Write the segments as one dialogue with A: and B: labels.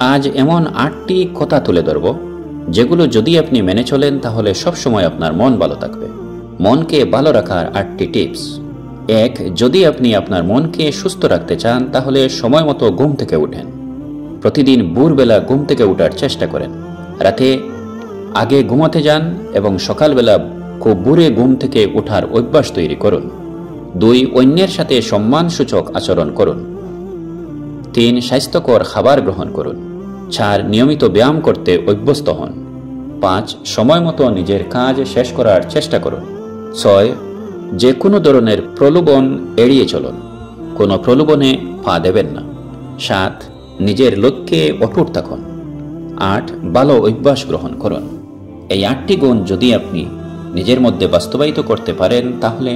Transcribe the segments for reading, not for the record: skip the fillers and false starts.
A: আজ এমন 8টি কথা তুলে ধরব যেগুলো যদি আপনি মেনে চলেন তাহলে সবসময় আপনার মন ভালো থাকবে। মনকে ভালো রাখার 8টি টিপস। 1. যদি আপনি আপনার মনকে সুস্থ রাখতে চান তাহলে সময় মতো ঘুম থেকে উঠেন। প্রতিদিন ভোরবেলা ঘুম থেকে ওঠার চেষ্টা করেন। রাতে আগে ঘুমাতে যান এবং সকালবেলা খুব ভোরে ঘুম থেকে ওঠার অভ্যাস তৈরি করুন। 2. অন্যের সাথে সম্মানসূচক আচরণ করুন। 3. স্বাস্থ্যকর খাবার গ্রহণ করুন। 4. নিয়মিত ব্যায়াম করতে অভ্যস্ত হন। 5. সময় মতো নিজের কাজ শেষ করার চেষ্টা করুন। 6. যে কোনো ধরনের প্রলোভন এড়িয়ে চলুন। কোনো প্রলোভনে পা দেবেন না। 7. নিজের লক্ষ্যে অটুট থাকুন। 8. ভালো অভ্যাস গ্রহণ করুন। এই 8টি গুণ যদি আপনি নিজের মধ্যে বাস্তবায়িত করতে পারেন তাহলে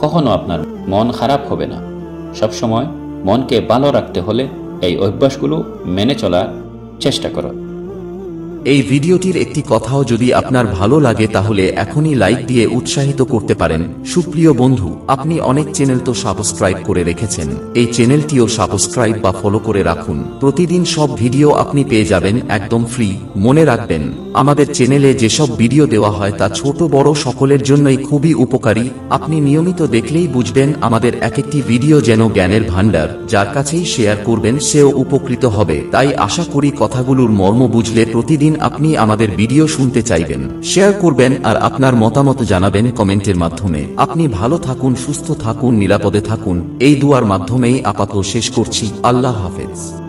A: কখনো আপনার মন খারাপ হবে না। সবসময় মনকে ভালো রাখতে হলে এই অভ্যাসগুলো মেনে চলার চেষ্টা করুন।
B: এই ভিডিওটির একটি কথাও যদি আপনার ভালো লাগে তাহলে এখনই লাইক দিয়ে উৎসাহিত করতে পারেন। সুপ্রিয় বন্ধু, আপনি অনেক চ্যানেল তো সাবস্ক্রাইব করে রেখেছেন, এই চ্যানেলটিও সাবস্ক্রাইব বা ফলো করে রাখুন। প্রতিদিন সব ভিডিও আপনি পেয়ে যাবেন একদম ফ্রি। মনে রাখবেন, আমাদের চ্যানেলে যেসব ভিডিও দেওয়া হয় তা ছোট বড় সকলের জন্যই খুবই উপকারী। আপনি নিয়মিত দেখলেই বুঝবেন আমাদের এক একটি ভিডিও যেন জ্ঞানের ভান্ডার। যার কাছেই শেয়ার করবেন সেও উপকৃত হবে। তাই আশা করি কথাগুলোর মর্ম বুঝলে প্রতিদিন আপনি আমাদের ভিডিও শুনতে চাইবেন। শেয়ার করবেন আর আপনার মতামত জানাবেন কমেন্টের মাধ্যমে। আপনি ভালো থাকুন, সুস্থ থাকুন, নিরাপদে থাকুন, এই দুয়ার মাধ্যমেই আপাতত শেষ করছি। আল্লাহ হাফেজ।